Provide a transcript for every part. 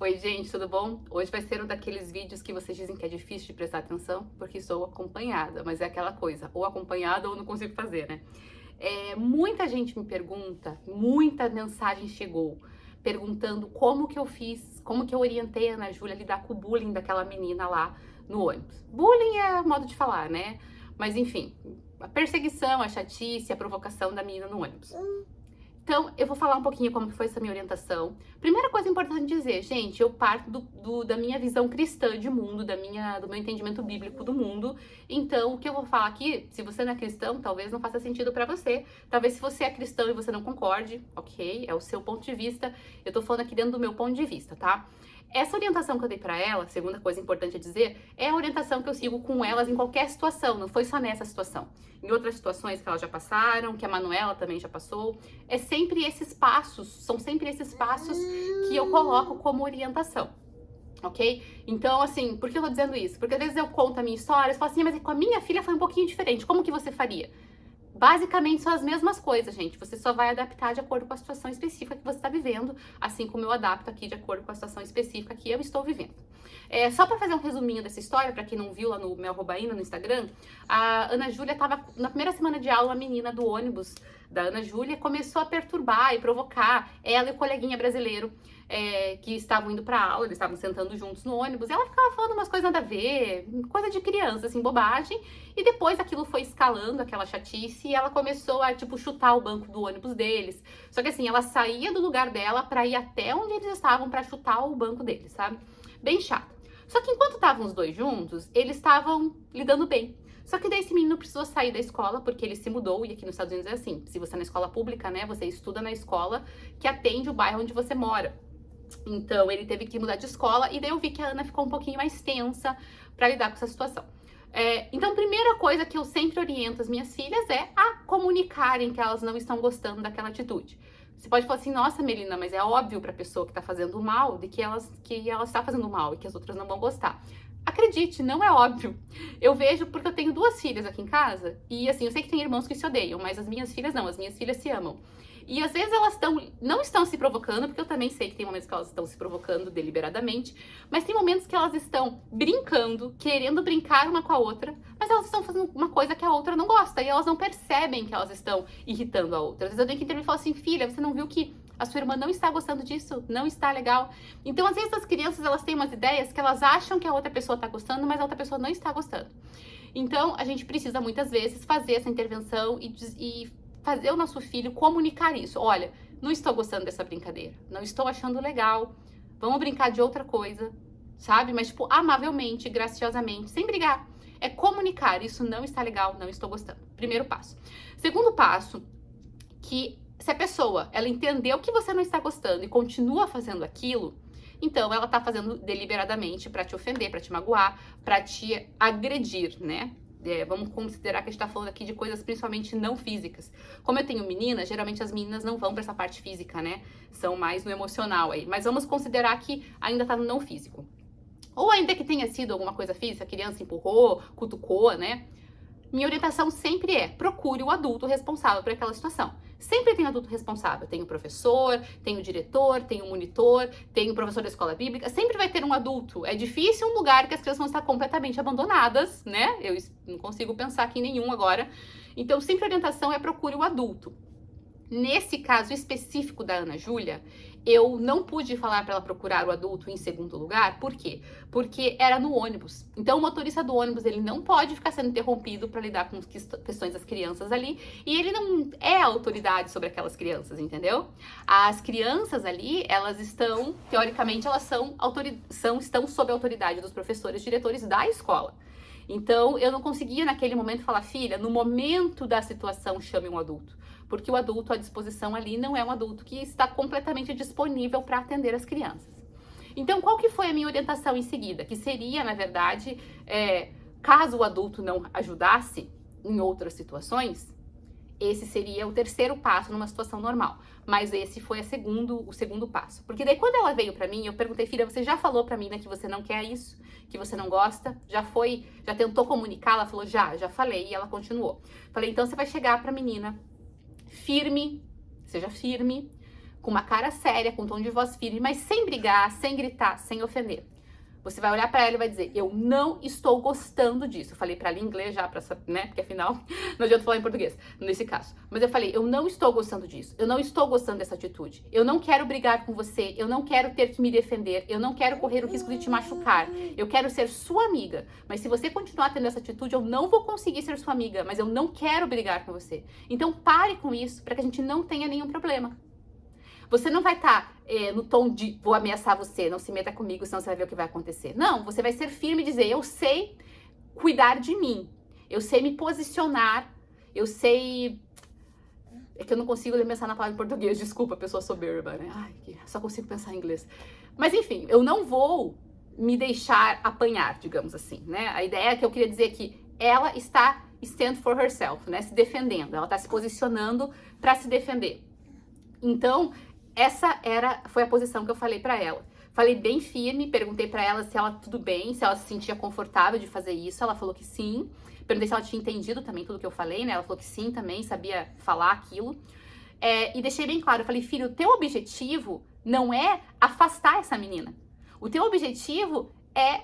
Oi, gente, tudo bom? Hoje vai ser um daqueles vídeos que vocês dizem que é difícil de prestar atenção, porque sou acompanhada, mas é aquela coisa, ou acompanhada ou não consigo fazer, né? Muita gente me pergunta, muita mensagem chegou, perguntando como que eu fiz, como que eu orientei a Ana Júlia a lidar com o bullying daquela menina lá no ônibus. Bullying é modo de falar, né? Mas enfim, a perseguição, a chatice, a provocação da menina no ônibus. Então, eu vou falar um pouquinho como que foi essa minha orientação. Primeira coisa importante dizer, gente, eu parto da minha visão cristã de mundo, do meu entendimento bíblico do mundo. Então, o que eu vou falar aqui, se você não é cristão, talvez não faça sentido pra você. Talvez se você é cristão e você não concorde, ok, é o seu ponto de vista. Eu tô falando aqui dentro do meu ponto de vista, tá? Essa orientação que eu dei pra ela, segunda coisa importante a dizer, é a orientação que eu sigo com elas em qualquer situação, não foi só nessa situação. Em outras situações que elas já passaram, que a Manuela também já passou, são sempre esses passos que eu coloco como orientação, ok? Então, assim, por que eu tô dizendo isso? Porque às vezes eu conto a minha história e falo assim, mas com a minha filha foi um pouquinho diferente, como que você faria? Basicamente são as mesmas coisas, gente. Você só vai adaptar de acordo com a situação específica que você está vivendo, assim como eu adapto aqui de acordo com a situação específica que eu estou vivendo. Só para fazer um resuminho dessa história, para quem não viu lá no meu @ina no Instagram, a Ana Júlia estava na primeira semana de aula, a menina do ônibus da Ana Júlia começou a perturbar e provocar ela e o coleguinha brasileiro que estavam indo para aula, eles estavam sentando juntos no ônibus, e ela ficava falando umas coisas nada a ver, coisa de criança, assim, bobagem, e depois aquilo foi escalando, aquela chatice, e ela começou a, tipo, chutar o banco do ônibus deles. Só que assim, ela saía do lugar dela pra ir até onde eles estavam pra chutar o banco deles, sabe? Bem chato. Só que enquanto estavam os dois juntos, eles estavam lidando bem. Só que daí esse menino precisou sair da escola, porque ele se mudou, e aqui nos Estados Unidos é assim, se você é na escola pública, né, você estuda na escola que atende o bairro onde você mora. Então, ele teve que mudar de escola, e daí eu vi que a Ana ficou um pouquinho mais tensa pra lidar com essa situação. Então, primeira coisa que eu sempre oriento as minhas filhas é a comunicarem que elas não estão gostando daquela atitude. Você pode falar assim, nossa, Melina, mas é óbvio pra pessoa que tá fazendo mal, de que ela está fazendo mal e que as outras não vão gostar. Acredite, não é óbvio. Eu vejo porque eu tenho duas filhas aqui em casa, e assim, eu sei que tem irmãos que se odeiam, mas as minhas filhas não, as minhas filhas se amam. E às vezes elas não estão se provocando, porque eu também sei que tem momentos que elas estão se provocando deliberadamente, mas tem momentos que elas estão brincando, querendo brincar uma com a outra, mas elas estão fazendo uma coisa que a outra não gosta, e elas não percebem que elas estão irritando a outra. Às vezes eu tenho que intervir e falar assim, filha, você não viu que a sua irmã não está gostando disso? Não está legal? Então, às vezes as crianças, elas têm umas ideias que elas acham que a outra pessoa está gostando, mas a outra pessoa não está gostando. Então, a gente precisa muitas vezes fazer essa intervenção e fazer o nosso filho comunicar isso. Olha, não estou gostando dessa brincadeira, não estou achando legal, vamos brincar de outra coisa, sabe? Mas, tipo, amavelmente, graciosamente, sem brigar. É comunicar, isso não está legal, não estou gostando. Primeiro passo. Segundo passo, que se a pessoa, ela entendeu que você não está gostando e continua fazendo aquilo, então ela tá fazendo deliberadamente pra te ofender, pra te magoar, pra te agredir, né? Vamos considerar que a gente tá falando aqui de coisas principalmente não físicas. Como eu tenho meninas, geralmente as meninas não vão pra essa parte física, né? São mais no emocional aí. Mas vamos considerar que ainda tá no não físico. Ou ainda que tenha sido alguma coisa física, a criança empurrou, cutucou, né? Minha orientação sempre é, procure o adulto responsável por aquela situação. Sempre tem adulto responsável. Tem o professor, tem o diretor, tem o monitor, tem o professor da escola bíblica. Sempre vai ter um adulto. É difícil um lugar que as crianças vão estar completamente abandonadas, né? Eu não consigo pensar aqui em nenhum agora. Então, sempre a orientação é procure o adulto. Nesse caso específico da Ana Júlia, eu não pude falar para ela procurar o adulto em segundo lugar. Por quê? Porque era no ônibus. Então, o motorista do ônibus, ele não pode ficar sendo interrompido para lidar com questões das crianças ali. E ele não é autoridade sobre aquelas crianças, entendeu? As crianças ali, elas estão, teoricamente, elas estão sob a autoridade dos professores, diretores da escola. Então, eu não conseguia naquele momento falar, filha, no momento da situação, chame um adulto. Porque o adulto à disposição ali não é um adulto que está completamente disponível para atender as crianças. Então, qual que foi a minha orientação em seguida? Que seria, na verdade, caso o adulto não ajudasse em outras situações, esse seria o terceiro passo numa situação normal. Mas esse foi o segundo passo. Porque daí quando ela veio pra mim, eu perguntei, filha, você já falou pra mim, né, que você não quer isso? Que você não gosta? Já tentou comunicar? Ela falou, já falei. E ela continuou. Falei, então você vai chegar pra menina firme, seja firme, com uma cara séria, com um tom de voz firme, mas sem brigar, sem gritar, sem ofender. Você vai olhar para ela e vai dizer, eu não estou gostando disso. Eu falei para ela em inglês já, né? Porque afinal, não adianta falar em português, nesse caso. Mas eu falei, eu não estou gostando disso. Eu não estou gostando dessa atitude. Eu não quero brigar com você. Eu não quero ter que me defender. Eu não quero correr o risco de te machucar. Eu quero ser sua amiga. Mas se você continuar tendo essa atitude, eu não vou conseguir ser sua amiga. Mas eu não quero brigar com você. Então pare com isso para que a gente não tenha nenhum problema. Você não vai estar no tom de vou ameaçar você, não se meta comigo, senão você vai ver o que vai acontecer. Não, você vai ser firme e dizer, eu sei cuidar de mim, eu sei me posicionar, eu sei... É que eu não consigo pensar na palavra em português, desculpa, pessoa soberba, né? Ai, só consigo pensar em inglês. Mas enfim, eu não vou me deixar apanhar, digamos assim, né? A ideia que eu queria dizer é que ela está stand for herself, né? Se defendendo, ela está se posicionando para se defender. Então, essa foi a posição que eu falei pra ela. Falei bem firme, perguntei pra ela se ela tudo bem, se ela se sentia confortável de fazer isso. Ela falou que sim. Perguntei se ela tinha entendido também tudo que eu falei, né? Ela falou que sim também, sabia falar aquilo. E deixei bem claro, eu falei, filho, o teu objetivo não é afastar essa menina. O teu objetivo é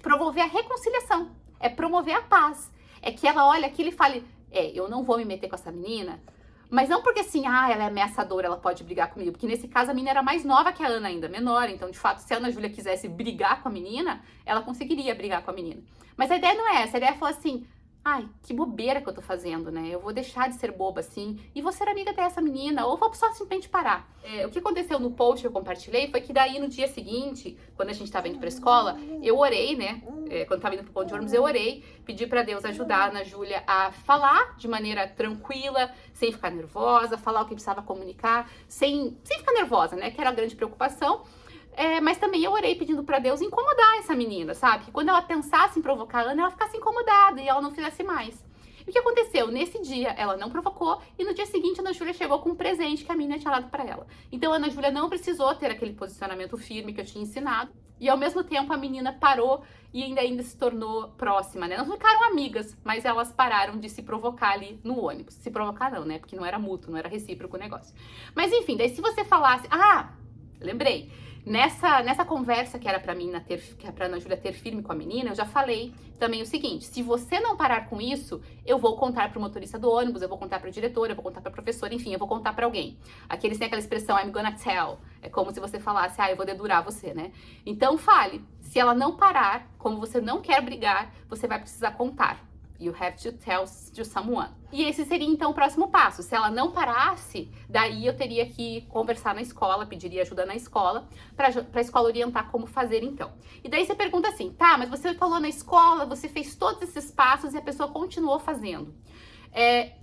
promover a reconciliação, é promover a paz. É que ela olhe aquilo e fale, eu não vou me meter com essa menina, mas não porque assim, ela é ameaçadora, ela pode brigar comigo. Porque nesse caso a menina era mais nova que a Ana ainda, menor. Então, de fato, se a Ana Júlia quisesse brigar com a menina, ela conseguiria brigar com a menina. Mas a ideia não é essa. A ideia é falar assim, ai, que bobeira que eu tô fazendo, né? Eu vou deixar de ser boba assim e vou ser amiga dessa menina. Ou vou só simplesmente parar. O que aconteceu no post que eu compartilhei foi que daí no dia seguinte, quando a gente tava indo pra escola, eu orei, né? Quando tava indo pro ponto de ônibus, eu orei, pedi pra Deus ajudar a Ana Júlia a falar de maneira tranquila, sem ficar nervosa, falar o que precisava comunicar, sem ficar nervosa, né? Que era a grande preocupação. Mas também eu orei pedindo pra Deus incomodar essa menina, sabe? Que quando ela pensasse em provocar a Ana, ela ficasse incomodada e ela não fizesse mais. E o que aconteceu? Nesse dia, ela não provocou e no dia seguinte a Ana Júlia chegou com um presente que a menina tinha dado pra ela. Então a Ana Júlia não precisou ter aquele posicionamento firme que eu tinha ensinado e ao mesmo tempo a menina parou e ainda se tornou próxima, né? Não ficaram amigas, mas elas pararam de se provocar ali no ônibus. Se provocar não, né? Porque não era mútuo, não era recíproco o negócio. Mas enfim, daí se você falasse... lembrei. Nessa conversa que era pra mim, que era pra Ana Júlia ter firme com a menina, eu já falei também o seguinte, se você não parar com isso, eu vou contar pro motorista do ônibus, eu vou contar pra diretora, eu vou contar pra professora, enfim, eu vou contar pra alguém. Aqui eles têm aquela expressão, I'm gonna tell, é como se você falasse, eu vou dedurar você, né? Então fale, se ela não parar, como você não quer brigar, você vai precisar contar. You have to tell to someone. E esse seria então o próximo passo. Se ela não parasse, daí eu teria que conversar na escola, pediria ajuda na escola, para a escola orientar como fazer então. E daí você pergunta assim, tá, mas você falou na escola, você fez todos esses passos e a pessoa continuou fazendo.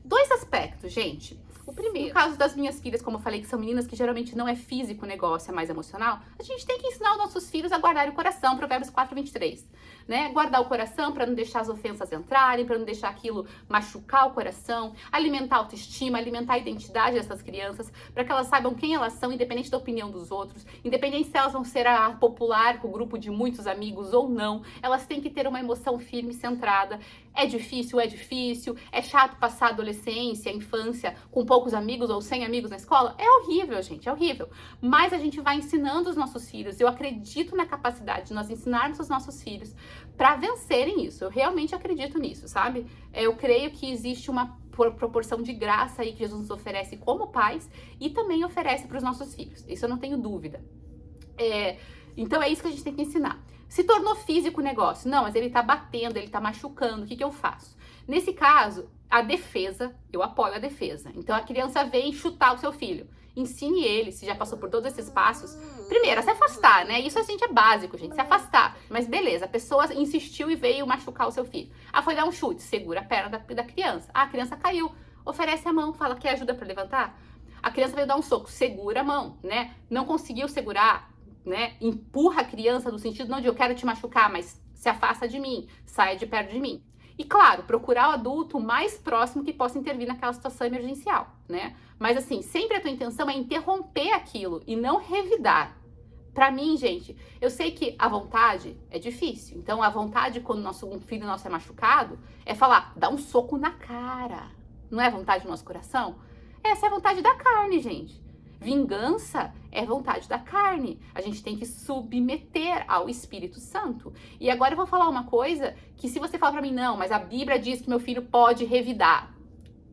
Dois aspectos, gente. O primeiro, no caso das minhas filhas, como eu falei, que são meninas que geralmente não é físico o negócio, é mais emocional, a gente tem que ensinar os nossos filhos a guardar o coração, Provérbios 4:23, né? Guardar o coração para não deixar as ofensas entrarem, para não deixar aquilo machucar o coração, alimentar a autoestima, alimentar a identidade dessas crianças, para que elas saibam quem elas são, independente da opinião dos outros, independente se elas vão ser a popular com o grupo de muitos amigos ou não, elas têm que ter uma emoção firme, centrada. É difícil, é chato passar a adolescência, a infância com poucos amigos ou sem amigos na escola? É horrível, gente, é horrível. Mas a gente vai ensinando os nossos filhos. Eu acredito na capacidade de nós ensinarmos os nossos filhos para vencerem isso. Eu realmente acredito nisso, sabe? Eu creio que existe uma proporção de graça aí que Jesus nos oferece como pais e também oferece para os nossos filhos. Isso eu não tenho dúvida. Então é isso que a gente tem que ensinar. Se tornou físico o negócio. Não, mas ele tá batendo, ele tá machucando. O que eu faço? Nesse caso, a defesa, eu apoio a defesa. Então a criança vem chutar o seu filho. Ensine ele, se já passou por todos esses passos. Primeiro, a se afastar, né? Isso a gente é básico, gente, se afastar. Mas beleza, a pessoa insistiu e veio machucar o seu filho. Foi dar um chute, segura a perna da criança. A criança caiu, oferece a mão, fala, quer ajuda pra levantar? A criança veio dar um soco, segura a mão, né? Não conseguiu segurar, né? Empurra a criança no sentido não de eu quero te machucar, mas se afasta de mim, saia de perto de mim. E claro, procurar o adulto mais próximo que possa intervir naquela situação emergencial, né? Mas assim, sempre a tua intenção é interromper aquilo e não revidar. Pra mim, gente, eu sei que a vontade é difícil. Então, a vontade quando um filho nosso é machucado é falar, dá um soco na cara. Não é a vontade do nosso coração? Essa é a vontade da carne, gente. Vingança é vontade da carne. A gente tem que submeter ao Espírito Santo. E agora eu vou falar uma coisa que se você falar pra mim, não, mas a Bíblia diz que meu filho pode revidar.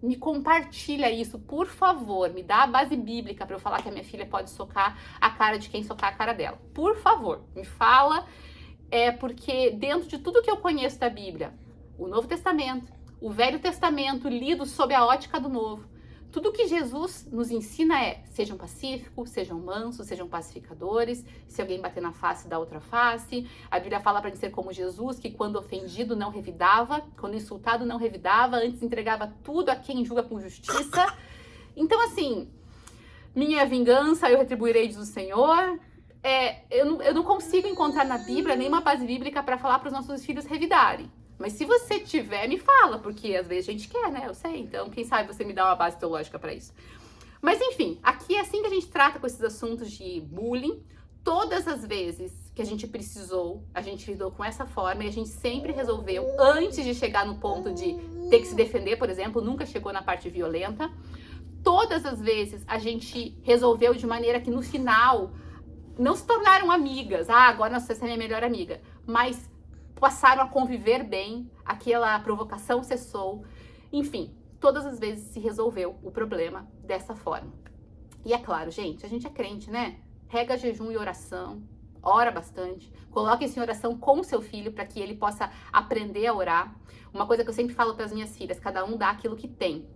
Me compartilha isso, por favor. Me dá a base bíblica para eu falar que a minha filha pode socar a cara de quem socar a cara dela. Por favor, me fala. Porque dentro de tudo que eu conheço da Bíblia, o Novo Testamento, o Velho Testamento lido sob a ótica do Novo, tudo que Jesus nos ensina sejam pacíficos, sejam mansos, sejam pacificadores. Se alguém bater na face, dá outra face. A Bíblia fala para ser como Jesus, que quando ofendido não revidava, quando insultado não revidava, antes entregava tudo a quem julga com justiça. Então, assim, minha vingança eu retribuirei, diz o Senhor. Eu não consigo encontrar na Bíblia nenhuma base bíblica para falar para os nossos filhos revidarem. Mas se você tiver, me fala, porque às vezes a gente quer, né? Eu sei, então quem sabe você me dá uma base teológica para isso. Mas enfim, aqui é assim que a gente trata com esses assuntos de bullying. Todas as vezes que a gente precisou, a gente lidou com essa forma e a gente sempre resolveu, antes de chegar no ponto de ter que se defender, por exemplo, nunca chegou na parte violenta. Todas as vezes a gente resolveu de maneira que no final não se tornaram amigas. Agora nossa, essa é minha melhor amiga. Mas passaram a conviver bem, aquela provocação cessou. Enfim, todas as vezes se resolveu o problema dessa forma. E é claro, gente, a gente é crente, né? Rega jejum e oração, ora bastante, coloque isso em oração com o seu filho para que ele possa aprender a orar. Uma coisa que eu sempre falo para as minhas filhas, cada um dá aquilo que tem.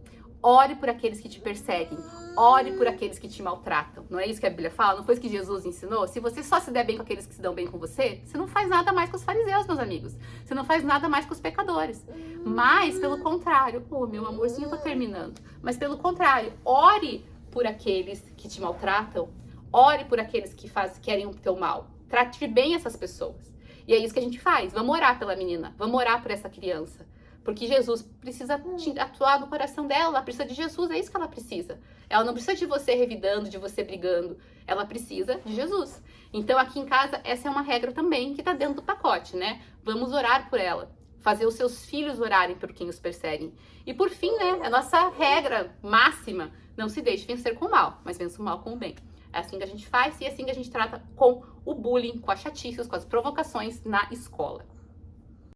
Ore por aqueles que te perseguem. Ore por aqueles que te maltratam. Não é isso que a Bíblia fala? Não foi isso que Jesus ensinou? Se você só se der bem com aqueles que se dão bem com você, você não faz nada mais com os fariseus, meus amigos. Você não faz nada mais com os pecadores. Mas, pelo contrário, meu amorzinho, tá terminando. Mas, pelo contrário, ore por aqueles que te maltratam. Ore por aqueles que querem o teu mal. Trate bem essas pessoas. E é isso que a gente faz. Vamos orar pela menina. Vamos orar por essa criança. Porque Jesus precisa atuar no coração dela, ela precisa de Jesus, é isso que ela precisa. Ela não precisa de você revidando, de você brigando, ela precisa de Jesus. Então aqui em casa essa é uma regra também que tá dentro do pacote, né? Vamos orar por ela, fazer os seus filhos orarem por quem os perseguem. E por fim, né, a nossa regra máxima, não se deixe vencer com o mal, mas vença o mal com o bem. É assim que a gente faz e é assim que a gente trata com o bullying, com as chatices, com as provocações na escola.